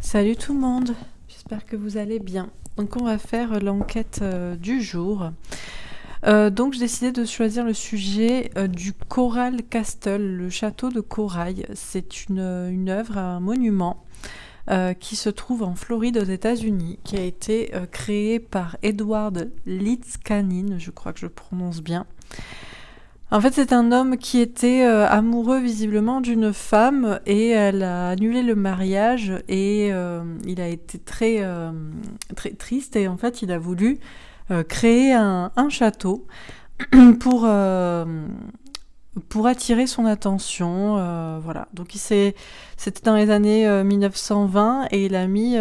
Salut tout le monde, j'espère que vous allez bien. Donc on va faire l'enquête du jour. Donc j'ai décidé de choisir le sujet du Coral Castle, le château de corail. C'est une œuvre, un monument qui se trouve en Floride aux États-Unis, qui a été créé par Edward Litzkanin, je crois que je prononce bien. En fait, c'est un homme qui était amoureux visiblement d'une femme et elle a annulé le mariage et il a été très triste et en fait, il a voulu créer un château pour, euh, pour attirer son attention. Voilà. Donc, c'était dans les années 1920 et il a mis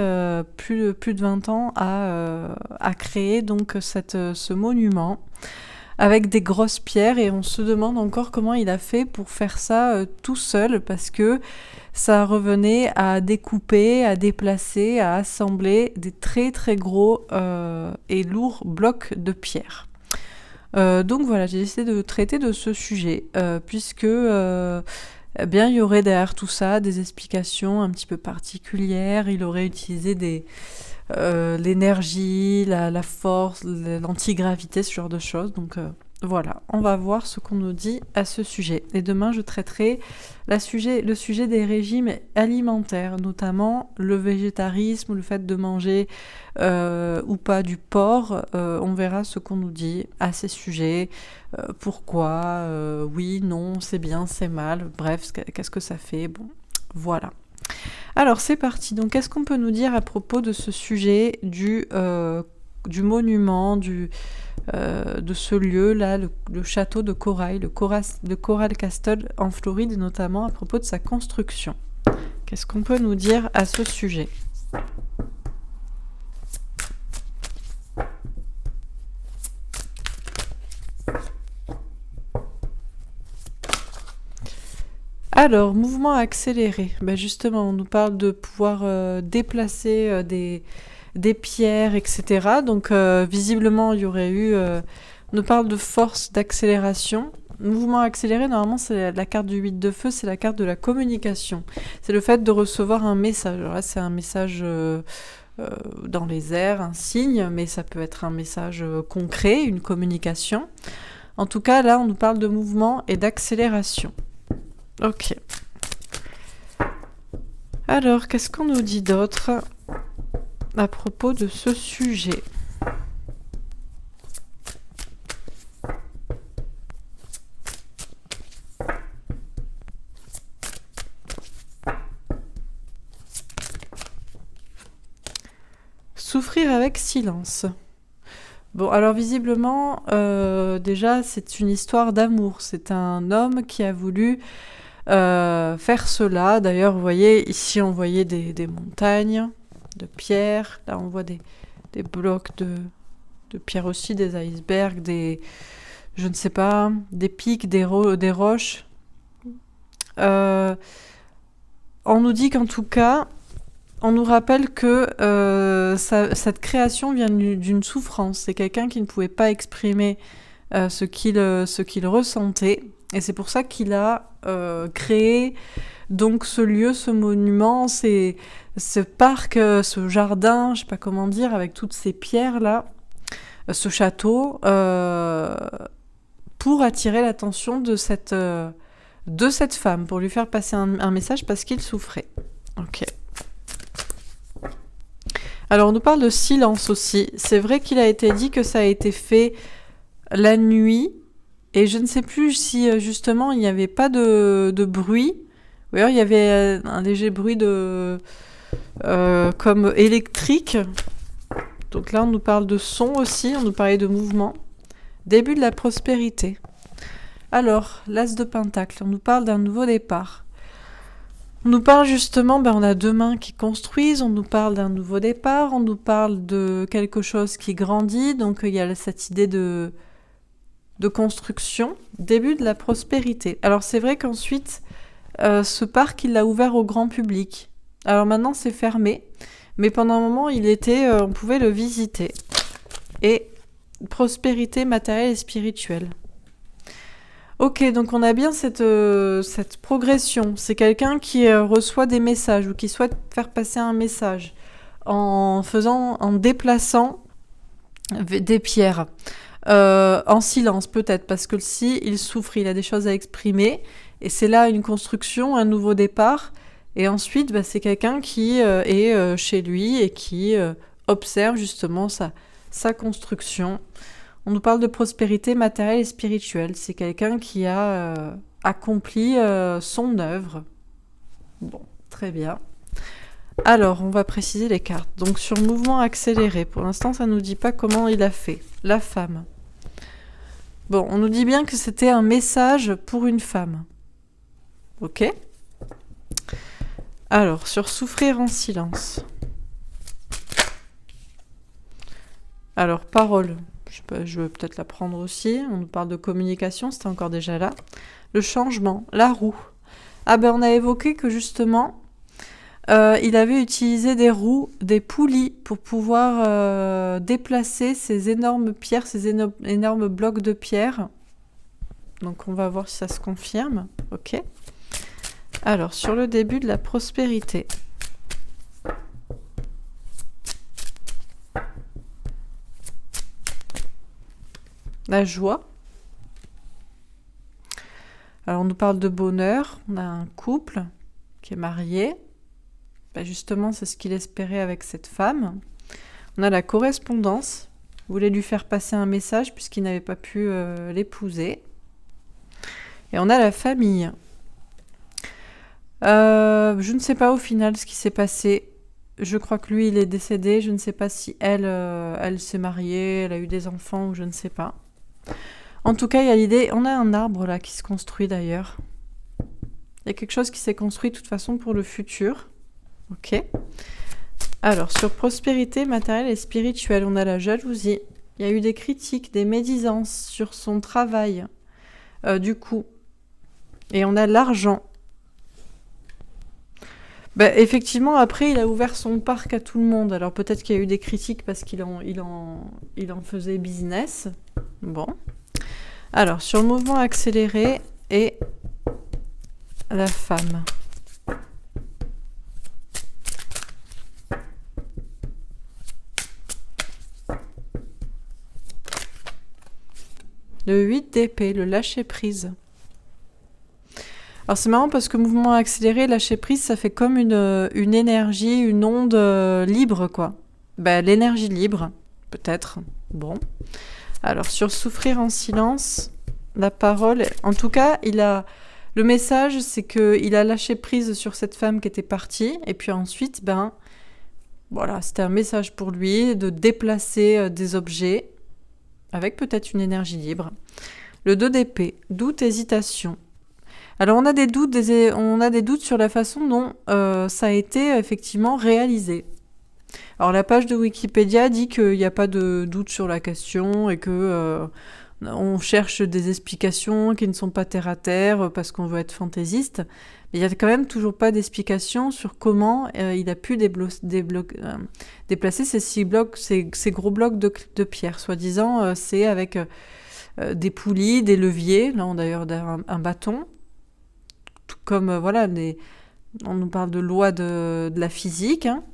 plus de 20 ans à créer donc ce monument avec des grosses pierres et on se demande encore comment il a fait pour faire ça tout seul parce que ça revenait à découper, à déplacer, à assembler des très très gros et lourds blocs de pierre. Donc voilà, j'ai décidé de traiter de ce sujet puisque eh bien, il y aurait derrière tout ça des explications un petit peu particulières, il aurait utilisé l'énergie, la force, l'antigravité, ce genre de choses. Donc voilà, on va voir ce qu'on nous dit à ce sujet. Et demain, je traiterai le sujet des régimes alimentaires, notamment le végétarisme, le fait de manger ou pas du porc. On verra ce qu'on nous dit à ces sujets. Pourquoi, oui, non, c'est bien, c'est mal. Bref, qu'est-ce que ça fait? Bon, voilà. Alors c'est parti, donc qu'est-ce qu'on peut nous dire à propos de ce sujet du monument, de ce lieu-là, le château de corail, le Coral Castle en Floride, et notamment à propos de sa construction? Qu'est-ce qu'on peut nous dire à ce sujet? Alors, mouvement accéléré. Ben justement, on nous parle de pouvoir déplacer des pierres, etc. Donc, visiblement, il y aurait eu... on nous parle de force d'accélération. Mouvement accéléré, normalement, c'est la carte du 8 de feu, c'est la carte de la communication. C'est le fait de recevoir un message. Alors là, c'est un message dans les airs, un signe, mais ça peut être un message concret, une communication. En tout cas, là, on nous parle de mouvement et d'accélération. Ok. Alors, qu'est-ce qu'on nous dit d'autre à propos de ce sujet? Souffrir avec silence. Bon, alors visiblement, déjà, c'est une histoire d'amour. C'est un homme qui a voulu faire cela. D'ailleurs, vous voyez, ici, on voyait des montagnes de pierres. Là, on voit des blocs de pierres aussi, des icebergs, je ne sais pas, des pics, des roches. On nous dit qu'en tout cas, on nous rappelle que cette création vient d'une souffrance. C'est quelqu'un qui ne pouvait pas exprimer ce qu'il ressentait. Et c'est pour ça qu'il a créé donc ce lieu, ce monument, ce parc, ce jardin, je sais pas comment dire, avec toutes ces pierres-là, ce château, pour attirer l'attention de cette femme, pour lui faire passer un message parce qu'il souffrait. Ok. Alors on nous parle de silence aussi. C'est vrai qu'il a été dit que ça a été fait la nuit, et je ne sais plus si justement il n'y avait pas de bruit. Ou alors il y avait un léger bruit comme électrique. Donc là on nous parle de son aussi, on nous parlait de mouvement. Début de la prospérité. Alors, l'as de pentacle, on nous parle d'un nouveau départ. On nous parle justement, on a deux mains qui construisent, on nous parle d'un nouveau départ, on nous parle de quelque chose qui grandit, donc il y a cette idée de construction, début de la prospérité. Alors c'est vrai qu'ensuite, ce parc, il l'a ouvert au grand public. Alors maintenant, c'est fermé, mais pendant un moment, on pouvait le visiter. Et prospérité matérielle et spirituelle. Ok, donc on a bien cette progression. C'est quelqu'un qui reçoit des messages ou qui souhaite faire passer un message en déplaçant des pierres. En silence peut-être, parce que si il souffre, il a des choses à exprimer, et c'est là une construction, un nouveau départ, et ensuite c'est quelqu'un qui est chez lui et qui observe justement sa construction. On nous parle de prospérité matérielle et spirituelle, c'est quelqu'un qui a accompli son œuvre. Bon, très bien. Alors, on va préciser les cartes. Donc sur mouvement accéléré, pour l'instant ça ne nous dit pas comment il a fait. La femme. Bon, on nous dit bien que c'était un message pour une femme. Ok. Alors, sur souffrir en silence. Alors, parole. Je veux peut-être la prendre aussi. On nous parle de communication, c'était encore déjà là. Le changement, la roue. Ah ben, on a évoqué que justement, il avait utilisé des roues, des poulies pour pouvoir déplacer ces énormes pierres, ces énormes blocs de pierre. Donc on va voir si ça se confirme. Ok. Alors, sur le début de la prospérité. La joie. Alors on nous parle de bonheur. On a un couple qui est marié. Justement, c'est ce qu'il espérait avec cette femme. On a la correspondance. Il voulait lui faire passer un message puisqu'il n'avait pas pu l'épouser. Et on a la famille. Je ne sais pas au final ce qui s'est passé. Je crois que lui, il est décédé. Je ne sais pas si elle s'est mariée, elle a eu des enfants ou je ne sais pas. En tout cas, il y a l'idée... On a un arbre là qui se construit d'ailleurs. Il y a quelque chose qui s'est construit de toute façon pour le futur. Ok. Alors, sur prospérité matérielle et spirituelle, on a la jalousie. Il y a eu des critiques, des médisances sur son travail, du coup. Et on a l'argent. Effectivement, après, il a ouvert son parc à tout le monde. Alors, peut-être qu'il y a eu des critiques parce qu'il en faisait business. Bon. Alors, sur le mouvement accéléré et la femme. Le 8 d'épée, le lâcher-prise. Alors c'est marrant parce que mouvement accéléré, lâcher-prise, ça fait comme une énergie, une onde libre, quoi. L'énergie libre, peut-être. Bon. Alors sur souffrir en silence, la parole... En tout cas, le message, c'est qu'il a lâché prise sur cette femme qui était partie. Et puis ensuite, voilà, c'était un message pour lui de déplacer des objets avec peut-être une énergie libre. Le 2 d'épée, doute, hésitation. Alors on a des doutes sur la façon dont ça a été effectivement réalisé. Alors la page de Wikipédia dit qu'il n'y a pas de doute sur la question et que on cherche des explications qui ne sont pas terre à terre parce qu'on veut être fantaisiste. Mais il n'y a quand même toujours pas d'explication sur comment il a pu déplacer ces gros blocs de pierre. Soi-disant, c'est avec des poulies, des leviers, là on a d'ailleurs un bâton, tout comme on nous parle de lois de la physique, hein,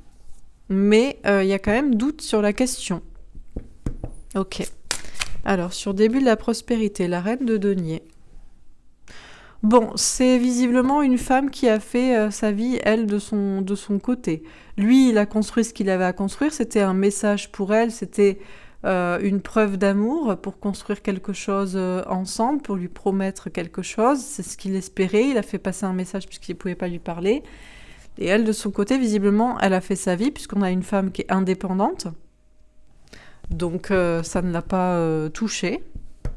mais il y a quand même doute sur la question. Ok. Alors, sur début de la prospérité, la reine de denier. Bon, c'est visiblement une femme qui a fait sa vie, elle, de son côté. Lui, il a construit ce qu'il avait à construire, c'était un message pour elle, c'était une preuve d'amour pour construire quelque chose ensemble, pour lui promettre quelque chose, c'est ce qu'il espérait, il a fait passer un message puisqu'il ne pouvait pas lui parler. Et elle, de son côté, visiblement, elle a fait sa vie puisqu'on a une femme qui est indépendante. Donc ça ne l'a pas touché.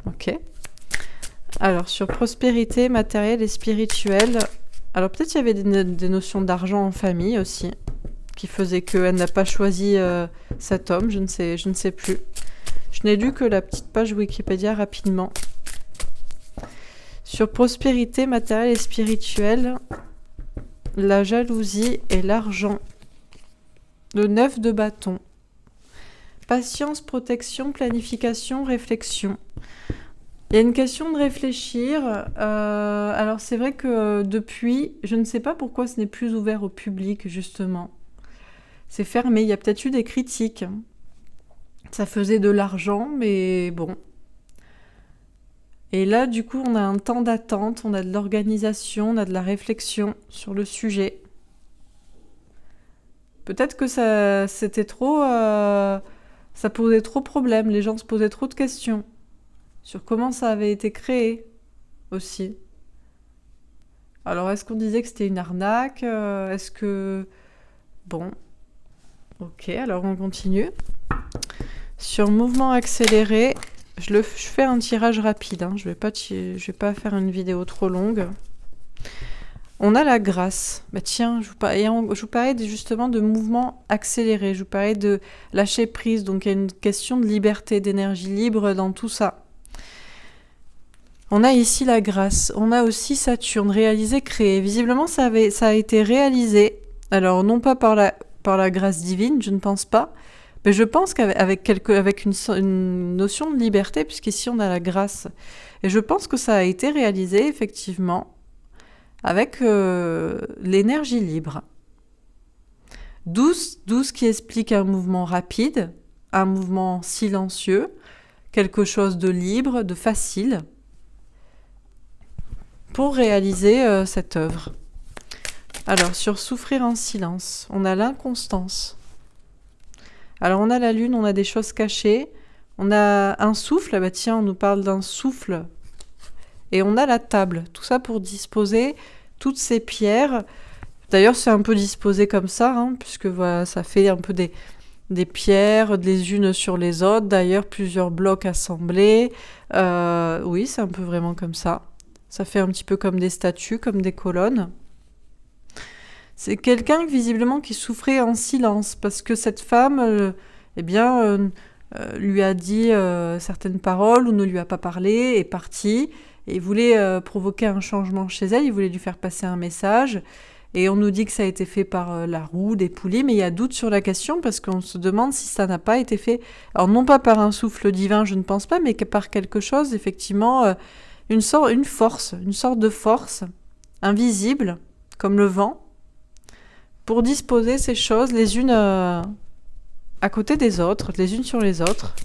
Ok. Alors sur prospérité matérielle et spirituelle, alors peut-être il y avait des notions d'argent en famille aussi, qui faisaient qu'elle n'a pas choisi cet homme, je ne sais plus. Je n'ai lu que la petite page Wikipédia rapidement. Sur prospérité matérielle et spirituelle, la jalousie et l'argent. Le 9 de bâton. Patience, protection, planification, réflexion. Il Il y a une question de réfléchir. Alors c'est vrai que depuis, je ne sais pas pourquoi ce n'est plus ouvert au public, justement. C'est fermé, il y a peut-être eu des critiques. Ça faisait de l'argent, mais bon. Et là, du coup, on a un temps d'attente, on a de l'organisation, on a de la réflexion sur le sujet. Peut-être que c'était trop... ça posait trop de problèmes, les gens se posaient trop de questions sur comment ça avait été créé aussi. Alors, est-ce qu'on disait que c'était une arnaque? Est-ce que... Bon, ok, alors on continue. Sur mouvement accéléré, je fais un tirage rapide, hein. Je vais pas faire une vidéo trop longue. On a la grâce. Bah tiens, je vous parlais justement de mouvement accéléré, je vous parlais de lâcher prise, donc il y a une question de liberté, d'énergie libre dans tout ça. On a ici la grâce, on a aussi Saturne, réalisé, créé. Visiblement, ça a été réalisé, alors non pas par la grâce divine, je ne pense pas, mais je pense qu'avec une notion de liberté, puisqu'ici on a la grâce. Et je pense que ça a été réalisé, effectivement, avec l'énergie libre. 12 qui explique un mouvement rapide, un mouvement silencieux, quelque chose de libre, de facile, pour réaliser cette œuvre. Alors, sur souffrir en silence, on a l'inconstance. Alors, on a la lune, on a des choses cachées, on a un souffle, bah tiens, on nous parle d'un souffle, et on a la table, tout ça pour disposer toutes ces pierres. D'ailleurs, c'est un peu disposé comme ça, hein, puisque voilà, ça fait un peu des pierres les unes sur les autres, d'ailleurs plusieurs blocs assemblés. Oui, c'est un peu vraiment comme ça. Ça fait un petit peu comme des statues, comme des colonnes. C'est quelqu'un visiblement qui souffrait en silence, parce que cette femme, lui a dit certaines paroles ou ne lui a pas parlé, est partie, et voulait provoquer un changement chez elle, il voulait lui faire passer un message, et on nous dit que ça a été fait par la roue, des poulies, mais il y a doute sur la question, parce qu'on se demande si ça n'a pas été fait, alors non pas par un souffle divin, je ne pense pas, mais par quelque chose, effectivement, une sorte de force invisible, comme le vent, pour disposer ces choses les unes à côté des autres, les unes sur les autres.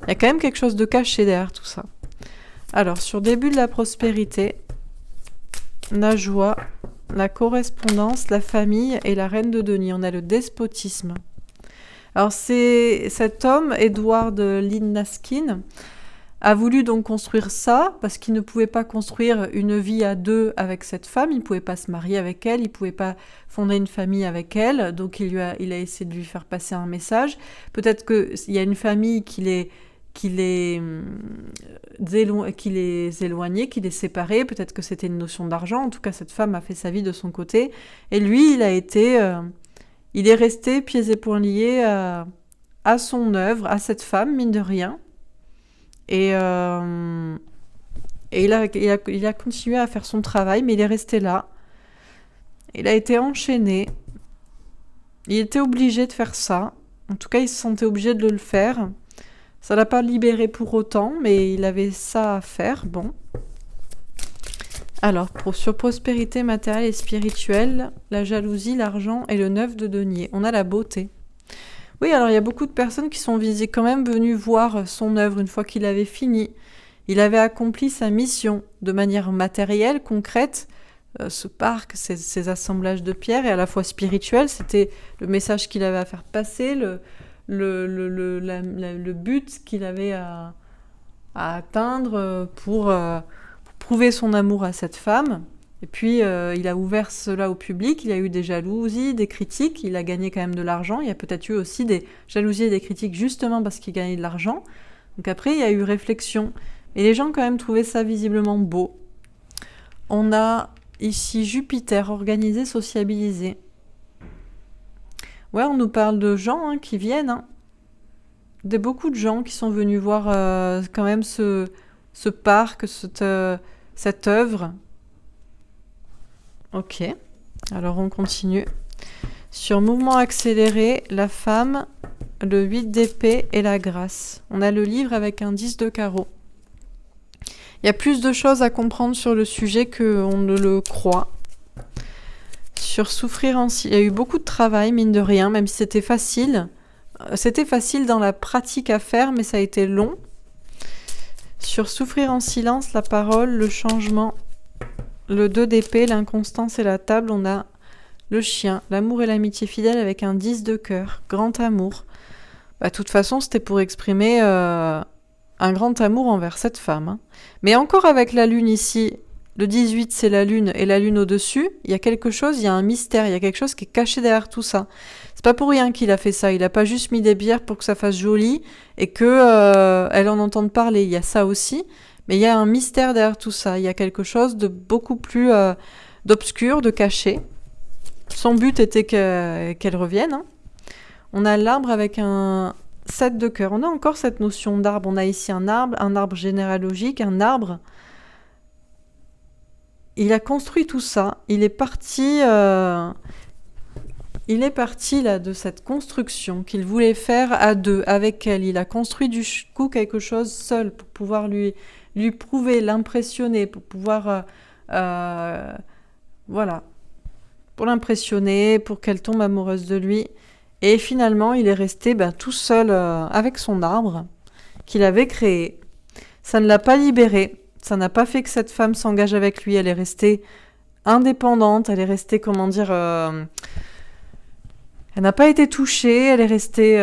Il y a quand même quelque chose de caché derrière tout ça. Alors, sur début de la prospérité, la joie, la correspondance, la famille et la reine de denier. On a le despotisme. Alors, c'est cet homme, Edward Linnaskin, a voulu donc construire ça parce qu'il ne pouvait pas construire une vie à deux avec cette femme, il ne pouvait pas se marier avec elle, il ne pouvait pas fonder une famille avec elle, donc il a essayé de lui faire passer un message. Peut-être qu'il y a une famille qui les éloignés, qui les séparait, peut-être que c'était une notion d'argent, en tout cas cette femme a fait sa vie de son côté, et lui il est resté pieds et poings liés à son œuvre, à cette femme, mine de rien. Et il a continué à faire son travail, mais il est resté là. Il a été enchaîné. Il était obligé de faire ça. En tout cas, il se sentait obligé de le faire. Ça l'a pas libéré pour autant, mais il avait ça à faire. Bon. Alors, sur prospérité matérielle et spirituelle, la jalousie, l'argent et le 9 de denier. On a la beauté. Oui, alors il y a beaucoup de personnes qui sont quand même venues voir son œuvre une fois qu'il avait fini. Il avait accompli sa mission de manière matérielle, concrète. Ce parc, ces assemblages de pierres, et à la fois spirituel, c'était le message qu'il avait à faire passer, le but qu'il avait à atteindre pour prouver son amour à cette femme. Et puis, il a ouvert cela au public, il y a eu des jalousies, des critiques, il a gagné quand même de l'argent. Il y a peut-être eu aussi des jalousies et des critiques justement parce qu'il gagnait de l'argent. Donc après, il y a eu réflexion. Et les gens quand même trouvaient ça visiblement beau. On a ici Jupiter, organisé, sociabilisé. Ouais, on nous parle de gens qui viennent. Beaucoup de gens qui sont venus voir quand même ce parc, cette œuvre. Ok, alors on continue. Sur mouvement accéléré, la femme, le 8 d'épée et la grâce. On a le livre avec un 10 de carreau. Il y a plus de choses à comprendre sur le sujet qu'on ne le croit. Sur souffrir en silence, il y a eu beaucoup de travail, mine de rien, même si c'était facile. C'était facile dans la pratique à faire, mais ça a été long. Sur souffrir en silence, la parole, le changement, le 2 d'épée, l'inconstance et la table, on a le chien, l'amour et l'amitié fidèle avec un 10 de cœur, grand amour. De toute façon, c'était pour exprimer un grand amour envers cette femme. Hein. Mais encore avec la lune ici, le 18 c'est la lune et la lune au-dessus, il y a quelque chose, il y a un mystère, il y a quelque chose qui est caché derrière tout ça. C'est pas pour rien qu'il a fait ça, il a pas juste mis des bières pour que ça fasse joli et que elle en entende parler, il y a ça aussi, mais il y a un mystère derrière tout ça, il y a quelque chose de beaucoup plus d'obscur, de caché. Son but était qu'elle revienne. Hein. On a l'arbre avec un 7 de cœur. On a encore cette notion d'arbre. On a ici un arbre généalogique, un arbre. Il a construit tout ça. Il est parti là, de cette construction qu'il voulait faire à deux, avec elle. Il a construit du coup quelque chose seul pour pouvoir lui prouver, l'impressionner, pour pouvoir... voilà. Pour l'impressionner, pour qu'elle tombe amoureuse de lui. Et finalement, il est resté tout seul avec son arbre qu'il avait créé. Ça ne l'a pas libéré. Ça n'a pas fait que cette femme s'engage avec lui. Elle est restée indépendante. Elle est restée, elle n'a pas été touchée. Elle est restée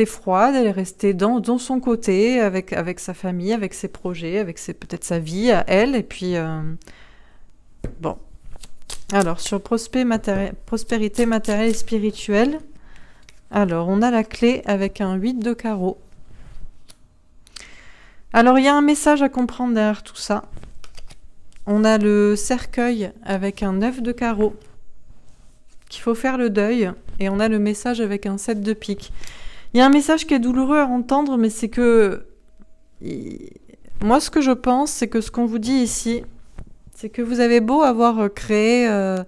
froide. Elle est restée dans son côté, avec sa famille, avec ses projets, avec peut-être sa vie à elle. Et puis... Bon. Alors, sur prospérité matérielle et spirituelle, alors, on a la clé avec un 8 de carreau. Alors, il y a un message à comprendre derrière tout ça. On a le cercueil avec un 9 de carreau, qu'il faut faire le deuil, et on a le message avec un 7 de pique. Il y a un message qui est douloureux à entendre, mais c'est que... Moi, ce que je pense, c'est que ce qu'on vous dit ici... C'est que vous avez beau avoir créé de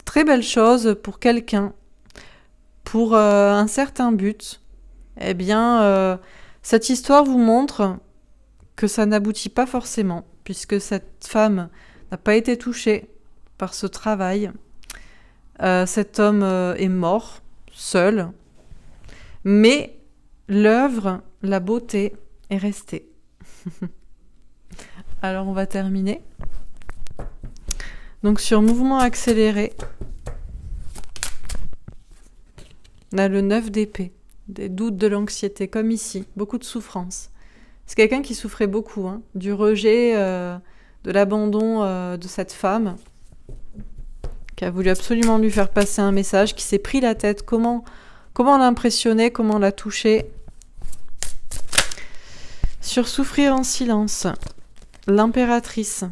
très belles choses pour quelqu'un, pour un certain but, eh bien, cette histoire vous montre que ça n'aboutit pas forcément, puisque cette femme n'a pas été touchée par ce travail. Cet homme est mort, seul, mais l'œuvre, la beauté est restée. Alors, on va terminer. Donc sur mouvement accéléré, on a le 9 d'épée, des doutes, de l'anxiété, comme ici, beaucoup de souffrance. C'est quelqu'un qui souffrait beaucoup, du rejet, de l'abandon de cette femme, qui a voulu absolument lui faire passer un message, qui s'est pris la tête, comment l'impressionner, comment la toucher. Sur souffrir en silence, l'impératrice.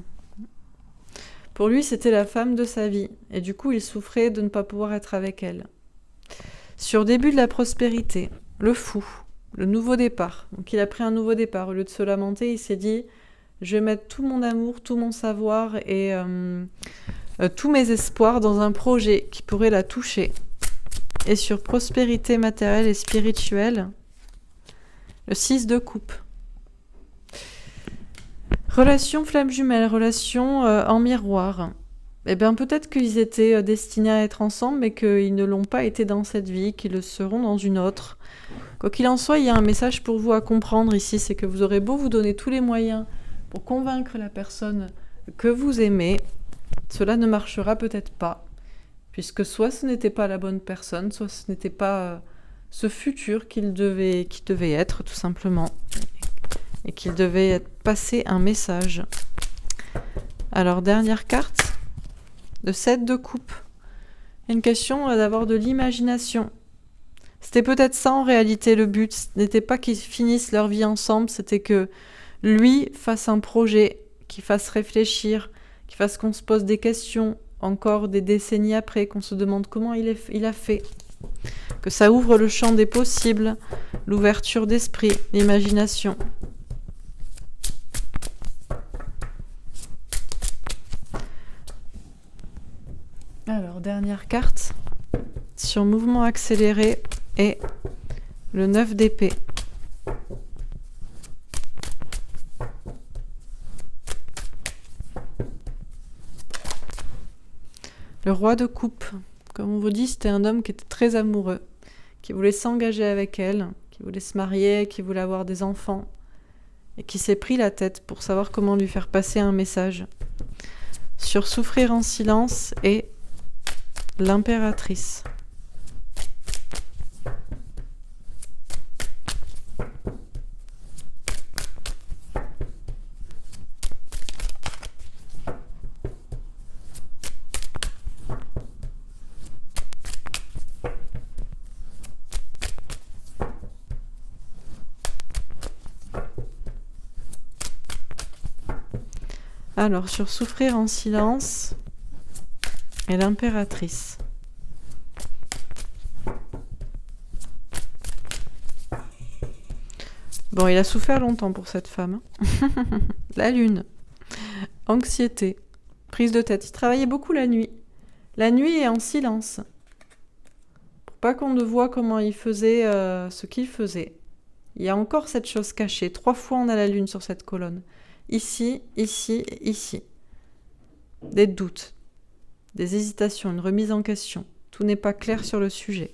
Pour lui, c'était la femme de sa vie, et du coup, il souffrait de ne pas pouvoir être avec elle. Sur début de la prospérité, le fou, le nouveau départ. Donc il a pris un nouveau départ. Au lieu de se lamenter, il s'est dit « Je vais mettre tout mon amour, tout mon savoir et tous mes espoirs dans un projet qui pourrait la toucher. » Et sur prospérité matérielle et spirituelle, le 6 de coupe. Relation flamme jumelle, relation en miroir. Eh bien, peut-être qu'ils étaient destinés à être ensemble, mais qu'ils ne l'ont pas été dans cette vie, qu'ils le seront dans une autre. Quoi qu'il en soit, il y a un message pour vous à comprendre ici, c'est que vous aurez beau vous donner tous les moyens pour convaincre la personne que vous aimez, cela ne marchera peut-être pas, puisque soit ce n'était pas la bonne personne, soit ce n'était pas ce futur qu'il devait être, tout simplement. Et qu'il devait passer un message. Alors, dernière carte, le 7 de coupe. Une question d'avoir de l'imagination. C'était peut-être ça en réalité le but. Ce n'était pas qu'ils finissent leur vie ensemble, c'était que lui fasse un projet, qu'il fasse réfléchir, qu'il fasse qu'on se pose des questions, encore des décennies après, qu'on se demande comment il a fait. Que ça ouvre le champ des possibles, l'ouverture d'esprit, l'imagination. Alors, dernière carte, sur mouvement accéléré et le 9 d'épée. Le roi de coupe. Comme on vous dit, c'était un homme qui était très amoureux, qui voulait s'engager avec elle, qui voulait se marier, qui voulait avoir des enfants, et qui s'est pris la tête pour savoir comment lui faire passer un message. Sur souffrir en silence et l'impératrice. Alors, sur souffrir en silence et l'impératrice. Bon, il a souffert longtemps pour cette femme. La lune. Anxiété. Prise de tête. Il travaillait beaucoup la nuit. La nuit et en silence. Pour pas qu'on ne voit comment il faisait ce qu'il faisait. Il y a encore cette chose cachée. 3 fois on a la lune sur cette colonne. Ici, ici et ici. Des doutes, des hésitations, une remise en question. Tout n'est pas clair sur le sujet.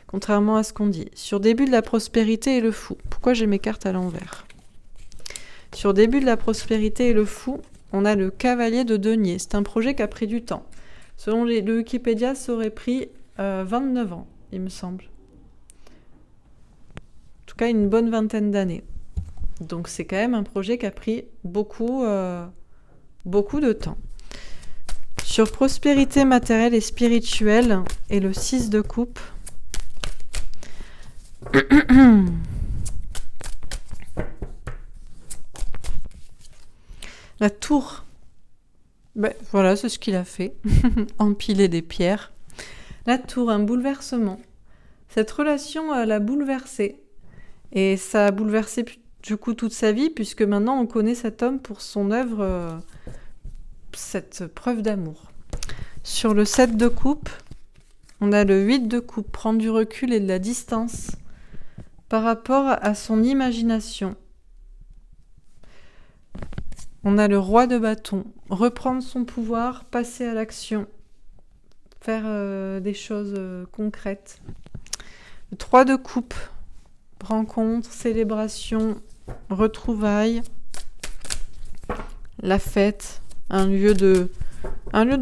Contrairement à ce qu'on dit. Sur début de la prospérité et le fou. Pourquoi j'ai mes cartes à l'envers? Sur début de la prospérité et le fou, on a le cavalier de denier. C'est un projet qui a pris du temps. Selon le Wikipédia, ça aurait pris 29 ans, il me semble. En tout cas, une bonne vingtaine d'années. Donc c'est quand même un projet qui a pris beaucoup de temps. Sur prospérité matérielle et spirituelle et le 6 de coupe. La tour. Ben, voilà, c'est ce qu'il a fait. Empiler des pierres. La tour, un bouleversement. Cette relation l'a bouleversé. Et ça a bouleversé du coup toute sa vie, puisque maintenant on connaît cet homme pour son œuvre, cette preuve d'amour. Sur le 7 de coupe, on a le 8 de coupe, prendre du recul et de la distance par rapport à son imagination. On a le roi de bâton, reprendre son pouvoir, passer à l'action, faire des choses concrètes. Le 3 de coupe, rencontre, célébration, retrouvailles, la fête, un lieu de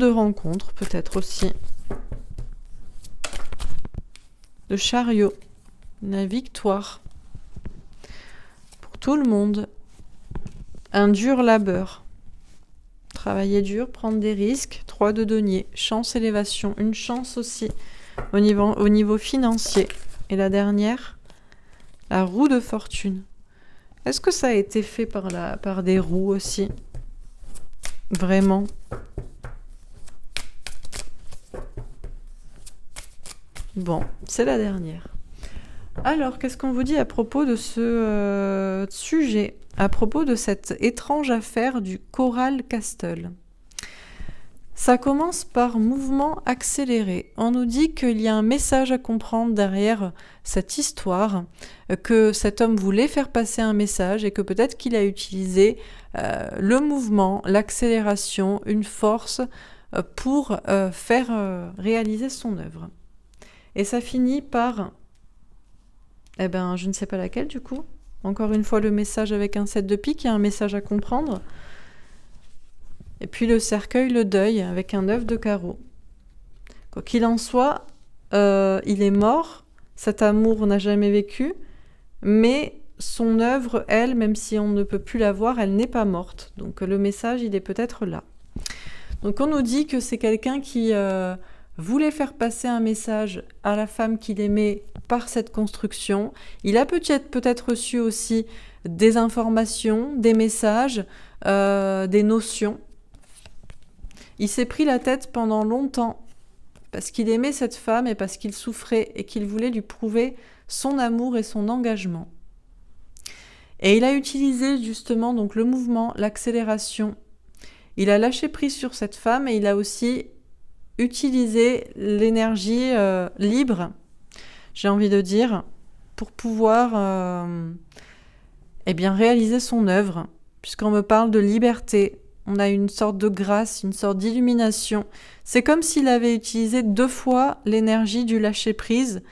rencontre peut-être aussi. Le chariot, la victoire pour tout le monde. Un dur labeur, travailler dur, prendre des risques. 3 de denier, chance, élévation, une chance aussi au niveau financier. Et la dernière, la roue de fortune. Est-ce que ça a été fait par des roues aussi? Vraiment? Bon, c'est la dernière. Alors, qu'est-ce qu'on vous dit à propos de ce sujet, à propos de cette étrange affaire du Coral Castle? Ça commence par mouvement accéléré. On nous dit qu'il y a un message à comprendre derrière cette histoire, que cet homme voulait faire passer un message et que peut-être qu'il a utilisé le mouvement, l'accélération, une force pour faire réaliser son œuvre. Et ça finit par, je ne sais pas laquelle du coup. Encore une fois le message avec un 7 de pique, il y a un message à comprendre. Et puis le cercueil, le deuil, avec un 9 de carreau. Quoi qu'il en soit, il est mort, cet amour n'a jamais vécu, mais son œuvre, elle, même si on ne peut plus la voir, elle n'est pas morte. Donc le message, il est peut-être là. Donc on nous dit que c'est quelqu'un qui voulait faire passer un message à la femme qu'il aimait par cette construction. Il a peut-être reçu aussi des informations, des messages, des notions. Il s'est pris la tête pendant longtemps parce qu'il aimait cette femme et parce qu'il souffrait et qu'il voulait lui prouver son amour et son engagement. Et il a utilisé justement donc le mouvement, l'accélération. Il a lâché prise sur cette femme et il a aussi utilisé l'énergie libre, j'ai envie de dire, pour pouvoir réaliser son œuvre, puisqu'on me parle de liberté, On a une sorte de grâce, une sorte d'illumination. C'est comme s'il avait utilisé 2 fois l'énergie du lâcher-prise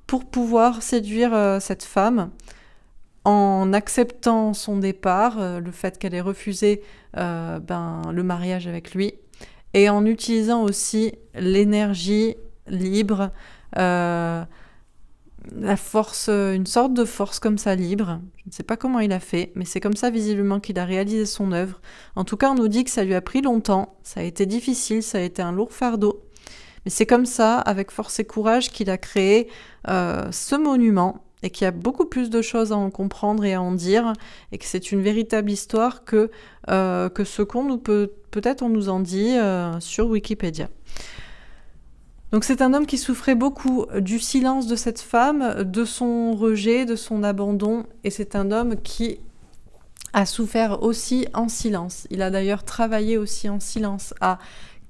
pour pouvoir séduire cette femme en acceptant son départ, le fait qu'elle ait refusé le mariage avec lui, et en utilisant aussi l'énergie libre, la force, une sorte de force comme ça libre. Je ne sais pas comment il a fait, mais c'est comme ça visiblement qu'il a réalisé son œuvre. En tout cas, on nous dit que ça lui a pris longtemps, ça a été difficile, ça a été un lourd fardeau. Mais c'est comme ça, avec force et courage, qu'il a créé ce monument et qu'il y a beaucoup plus de choses à en comprendre et à en dire, et que c'est une véritable histoire que ce qu'on nous peut-être on nous en dit sur Wikipédia. Donc c'est un homme qui souffrait beaucoup du silence de cette femme, de son rejet, de son abandon, et c'est un homme qui a souffert aussi en silence. Il a d'ailleurs travaillé aussi en silence à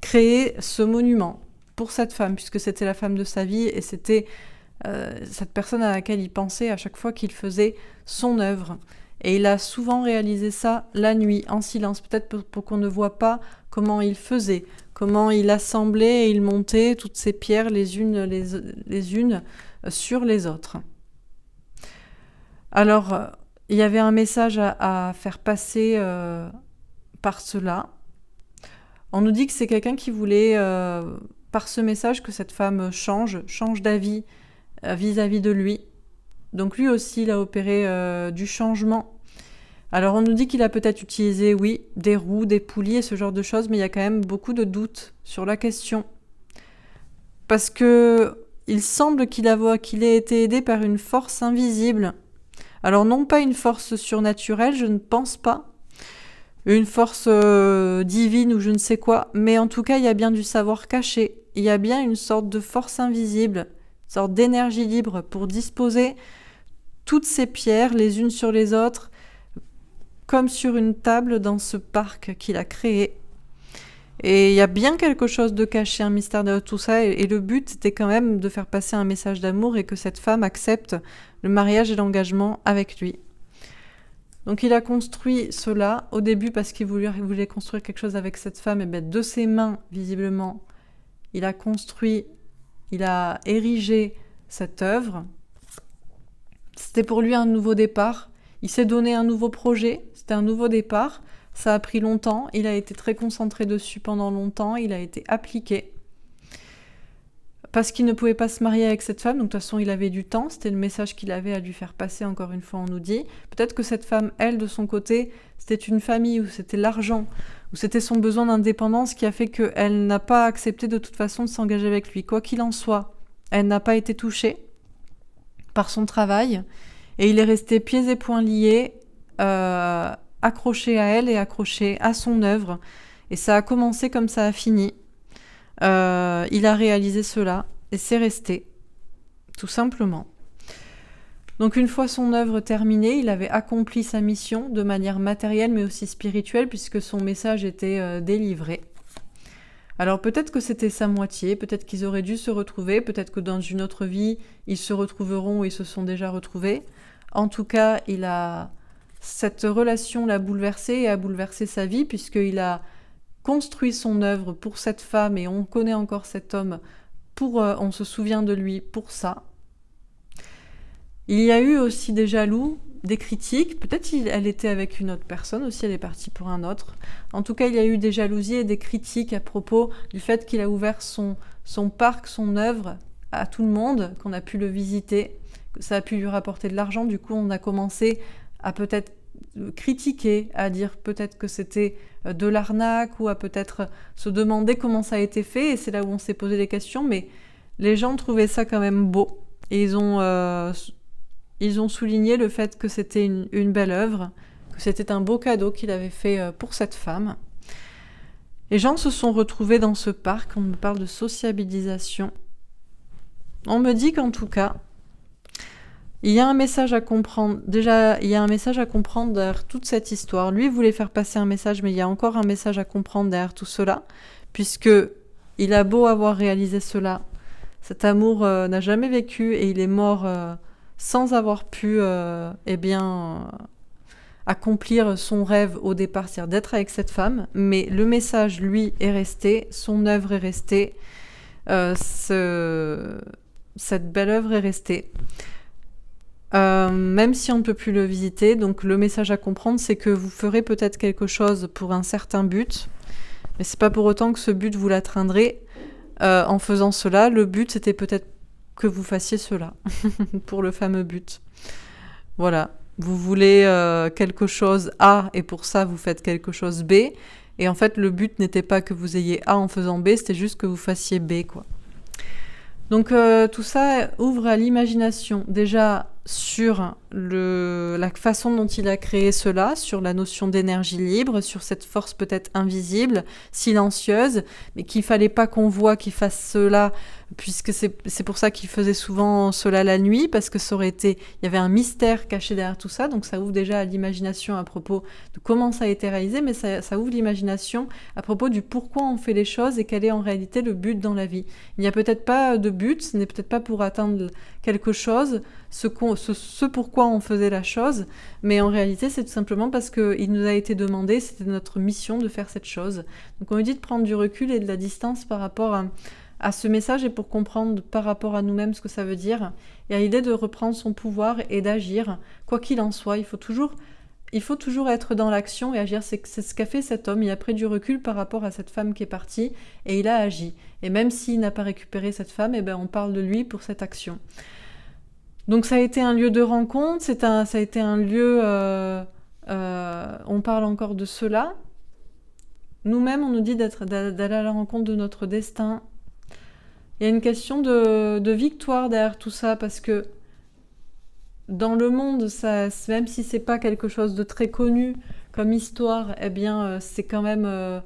créer ce monument pour cette femme, puisque c'était la femme de sa vie, et c'était cette personne à laquelle il pensait à chaque fois qu'il faisait son œuvre. Et il a souvent réalisé ça la nuit, en silence, peut-être pour qu'on ne voit pas comment il faisait, comment il assemblait et il montait toutes ces pierres les unes sur les autres. Alors, il y avait un message à faire passer par cela. On nous dit que c'est quelqu'un qui voulait, par ce message, que cette femme change d'avis vis-à-vis de lui. Donc lui aussi, il a opéré du changement. Alors on nous dit qu'il a peut-être utilisé, oui, des roues, des poulies et ce genre de choses, mais il y a quand même beaucoup de doutes sur la question. Parce que il semble qu'il ait été aidé par une force invisible. Alors non pas une force surnaturelle, je ne pense pas, une force divine ou je ne sais quoi, mais en tout cas il y a bien du savoir caché, il y a bien une sorte de force invisible, une sorte d'énergie libre pour disposer toutes ces pierres les unes sur les autres, comme sur une table dans ce parc qu'il a créé. Et il y a bien quelque chose de caché, un mystère derrière tout ça, et le but c'était quand même de faire passer un message d'amour et que cette femme accepte le mariage et l'engagement avec lui. Donc il a construit cela au début parce qu'il voulait construire quelque chose avec cette femme, et bien de ses mains visiblement il a érigé cette œuvre. C'était pour lui un nouveau départ, il s'est donné un nouveau projet, c'était un nouveau départ, ça a pris longtemps, il a été très concentré dessus pendant longtemps, il a été appliqué. Parce qu'il ne pouvait pas se marier avec cette femme, donc de toute façon il avait du temps, c'était le message qu'il avait à lui faire passer, encore une fois on nous dit. Peut-être que cette femme, elle, de son côté, c'était une famille, où c'était l'argent, où c'était son besoin d'indépendance qui a fait qu'elle n'a pas accepté de toute façon de s'engager avec lui. Quoi qu'il en soit, elle n'a pas été touchée par son travail, et il est resté pieds et poings liés, accroché à elle et accroché à son œuvre. Et ça a commencé comme ça a fini. Il a réalisé cela et c'est resté, tout simplement. Donc une fois son œuvre terminée, il avait accompli sa mission de manière matérielle mais aussi spirituelle puisque son message était délivré. Alors peut-être que c'était sa moitié, peut-être qu'ils auraient dû se retrouver, peut-être que dans une autre vie, ils se retrouveront ou ils se sont déjà retrouvés. En tout cas, cette relation l'a bouleversé et a bouleversé sa vie puisqu'il a construit son œuvre pour cette femme et on connaît encore cet homme, on se souvient de lui pour ça. Il y a eu aussi des jaloux, des critiques, peut-être elle était avec une autre personne aussi, elle est partie pour un autre. En tout cas, il y a eu des jalousies et des critiques à propos du fait qu'il a ouvert son parc, son œuvre à tout le monde, qu'on a pu le visiter, que ça a pu lui rapporter de l'argent. Du coup, on a commencé à peut-être critiquer, à dire peut-être que c'était de l'arnaque ou à peut-être se demander comment ça a été fait, et c'est là où on s'est posé des questions, mais les gens trouvaient ça quand même beau et ils ont souligné le fait que c'était une belle œuvre, que c'était un beau cadeau qu'il avait fait pour cette femme. Les gens se sont retrouvés dans ce parc, on me parle de sociabilisation. On me dit qu'en tout cas, il y a un message à comprendre. Déjà, il y a un message à comprendre derrière toute cette histoire. Lui voulait faire passer un message, mais il y a encore un message à comprendre derrière tout cela, puisque il a beau avoir réalisé cela, cet amour n'a jamais vécu et il est mort sans avoir pu, accomplir son rêve au départ, c'est-à-dire d'être avec cette femme, mais le message, lui, est resté, son œuvre est restée, cette belle œuvre est restée. Même si on ne peut plus le visiter, donc le message à comprendre, c'est que vous ferez peut-être quelque chose pour un certain but, mais c'est pas pour autant que ce but vous l'atteindrez en faisant cela. Le but, c'était peut-être que vous fassiez cela, pour le fameux but. Voilà, vous voulez quelque chose A, et pour ça, vous faites quelque chose B, et en fait, le but n'était pas que vous ayez A en faisant B, c'était juste que vous fassiez B, quoi. Donc tout ça ouvre à l'imagination, déjà sur la façon dont il a créé cela, sur la notion d'énergie libre, sur cette force peut-être invisible, silencieuse, mais qu'il fallait pas qu'on voit qu'il fasse cela, puisque c'est pour ça qu'il faisait souvent cela la nuit, parce que il y avait un mystère caché derrière tout ça, donc ça ouvre déjà à l'imagination à propos de comment ça a été réalisé, mais ça ouvre l'imagination à propos du pourquoi on fait les choses et quel est en réalité le but dans la vie. Il n'y a peut-être pas de but, ce n'est peut-être pas pour atteindre quelque chose, ce pourquoi on faisait la chose, mais en réalité c'est tout simplement parce qu'il nous a été demandé, c'était notre mission de faire cette chose. Donc on nous dit de prendre du recul et de la distance par rapport à ce message et pour comprendre par rapport à nous-mêmes ce que ça veut dire, et à l'idée de reprendre son pouvoir et d'agir, quoi qu'il en soit. Il faut toujours être dans l'action et agir. C'est ce qu'a fait cet homme. Il a pris du recul par rapport à cette femme qui est partie et il a agi. Et même s'il n'a pas récupéré cette femme, on parle de lui pour cette action. Donc ça a été un lieu de rencontre, ça a été un lieu... on parle encore de cela. Nous-mêmes, on nous dit d'aller à la rencontre de notre destin. Il y a une question de victoire derrière tout ça, parce que dans le monde, même si c'est pas quelque chose de très connu comme histoire, c'est quand même...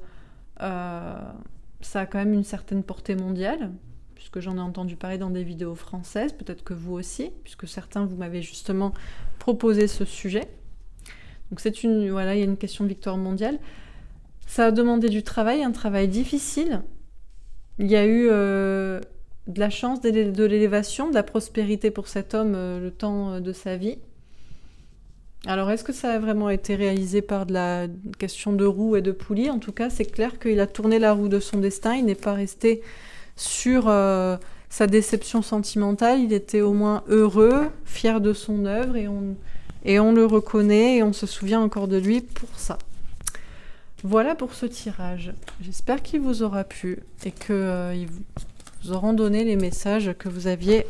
ça a quand même une certaine portée mondiale, puisque j'en ai entendu parler dans des vidéos françaises, peut-être que vous aussi, puisque certains, vous m'avez justement proposé ce sujet. Donc il y a une question de victoire mondiale. Ça a demandé du travail, un travail difficile. Il y a eu de la chance, de l'élévation, de la prospérité pour cet homme le temps de sa vie. Alors, est-ce que ça a vraiment été réalisé par de la question de roue et de poulie ? En tout cas, c'est clair qu'il a tourné la roue de son destin. Il n'est pas resté sur sa déception sentimentale. Il était au moins heureux, fier de son œuvre, et on le reconnaît et on se souvient encore de lui pour ça. Voilà pour ce tirage. J'espère qu'il vous aura plu et qu'ils vous auront donné les messages que vous aviez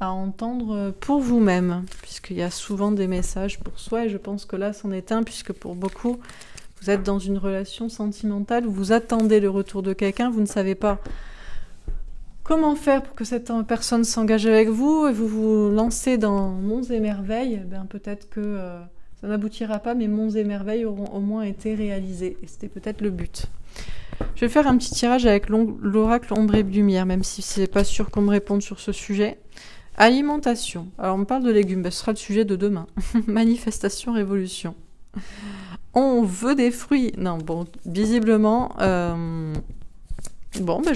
à entendre pour vous-même, puisqu'il y a souvent des messages pour soi, et je pense que là, c'en est un, puisque pour beaucoup, vous êtes dans une relation sentimentale où vous attendez le retour de quelqu'un, vous ne savez pas comment faire pour que cette personne s'engage avec vous, et vous vous lancez dans monts et merveilles. Peut-être que ça n'aboutira pas, mais monts et merveilles auront au moins été réalisés, et c'était peut-être le but. Je vais faire un petit tirage avec l'oracle Ombre et Lumière, même si c'est pas sûr qu'on me réponde sur ce sujet. Alimentation. Alors on parle de légumes, ce sera le sujet de demain. Manifestation, révolution. On veut des fruits. Non, bon, visiblement, je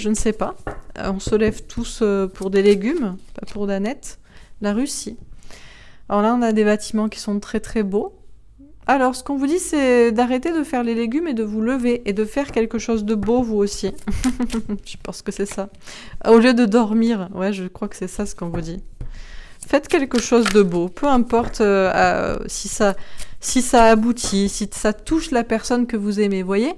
ne sais pas. On se lève tous pour des légumes, pas pour Danette. La Russie. Alors là, on a des bâtiments qui sont très très beaux. Alors, ce qu'on vous dit, c'est d'arrêter de faire les légumes et de vous lever et de faire quelque chose de beau, vous aussi. Je pense que c'est ça. Au lieu de dormir, ouais, je crois que c'est ça ce qu'on vous dit. Faites quelque chose de beau, peu importe si ça aboutit, si ça touche la personne que vous aimez. Vous voyez,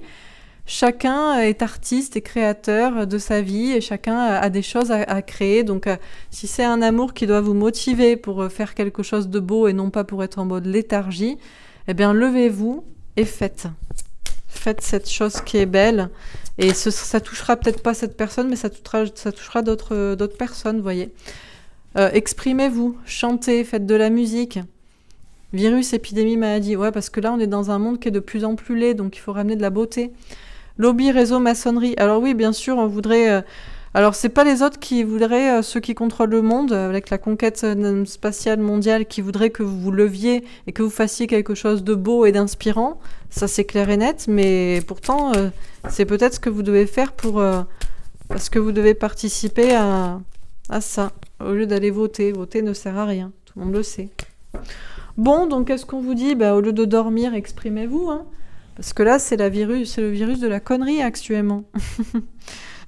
chacun est artiste et créateur de sa vie et chacun a des choses à créer. Donc, si c'est un amour qui doit vous motiver pour faire quelque chose de beau et non pas pour être en mode léthargie, levez-vous et faites. Faites cette chose qui est belle. Et ça touchera peut-être pas cette personne, mais ça touchera d'autres personnes, vous voyez. Exprimez-vous, chantez, faites de la musique. Virus, épidémie, maladie. Ouais, parce que là, on est dans un monde qui est de plus en plus laid, donc il faut ramener de la beauté. Lobby, réseau, maçonnerie. Alors oui, bien sûr, on voudrait... Alors, c'est pas les autres qui voudraient, ceux qui contrôlent le monde, avec la conquête spatiale mondiale, qui voudraient que vous vous leviez et que vous fassiez quelque chose de beau et d'inspirant. Ça, c'est clair et net, mais pourtant, c'est peut-être ce que vous devez faire parce que vous devez participer à ça, au lieu d'aller voter. Voter ne sert à rien, tout le monde le sait. Bon, donc qu'est-ce qu'on vous dit? Au lieu de dormir, exprimez-vous, hein. Parce que là, c'est le virus de la connerie actuellement.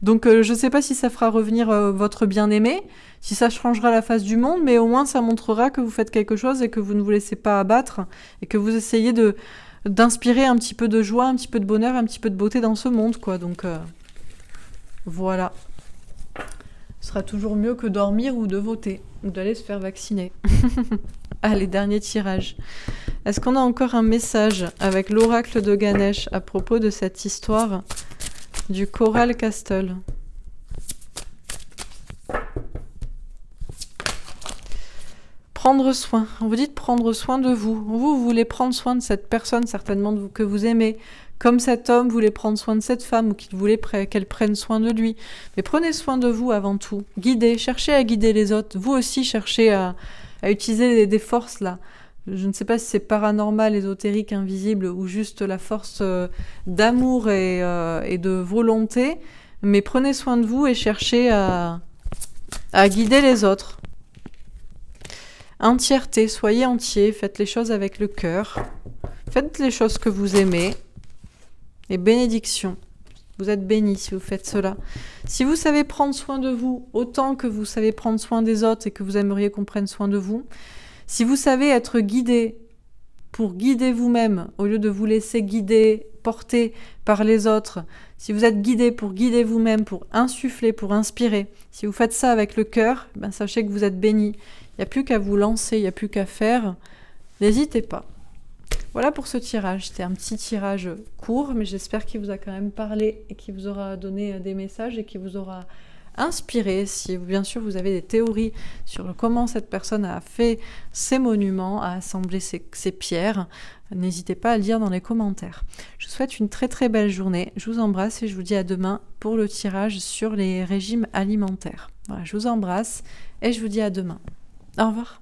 Donc je ne sais pas si ça fera revenir votre bien-aimé, si ça changera la face du monde, mais au moins ça montrera que vous faites quelque chose et que vous ne vous laissez pas abattre et que vous essayez d'inspirer un petit peu de joie, un petit peu de bonheur, un petit peu de beauté dans ce monde, quoi. Donc voilà. Ce sera toujours mieux que dormir ou de voter, ou d'aller se faire vacciner. Allez, dernier tirage. Est-ce qu'on a encore un message avec l'oracle de Ganesh à propos de cette histoire du Coral Castle? Prendre soin. On vous dit de prendre soin de vous. Vous voulez prendre soin de cette personne, certainement que vous aimez. Comme cet homme voulait prendre soin de cette femme ou qu'il voulait qu'elle prenne soin de lui. Mais prenez soin de vous avant tout. Guidez, cherchez à guider les autres. Vous aussi, cherchez à utiliser des forces là. Je ne sais pas si c'est paranormal, ésotérique, invisible ou juste la force d'amour et de volonté. Mais prenez soin de vous et cherchez à guider les autres. Entièreté, soyez entier, faites les choses avec le cœur. Faites les choses que vous aimez. Et bénédiction. Vous êtes bénis si vous faites cela. Si vous savez prendre soin de vous autant que vous savez prendre soin des autres et que vous aimeriez qu'on prenne soin de vous, si vous savez être guidé pour guider vous-même au lieu de vous laisser guider, porter par les autres, si vous êtes guidé pour guider vous-même, pour insuffler, pour inspirer, si vous faites ça avec le cœur, sachez que vous êtes bénis. Il n'y a plus qu'à vous lancer, il n'y a plus qu'à faire. N'hésitez pas. Voilà pour ce tirage. C'était un petit tirage court, mais j'espère qu'il vous a quand même parlé et qu'il vous aura donné des messages et qu'il vous aura inspiré. Si bien sûr vous avez des théories sur comment cette personne a fait ces monuments, a assemblé ces pierres, n'hésitez pas à le dire dans les commentaires. Je vous souhaite une très très belle journée. Je vous embrasse et je vous dis à demain pour le tirage sur les régimes alimentaires. Voilà, je vous embrasse et je vous dis à demain. Au revoir.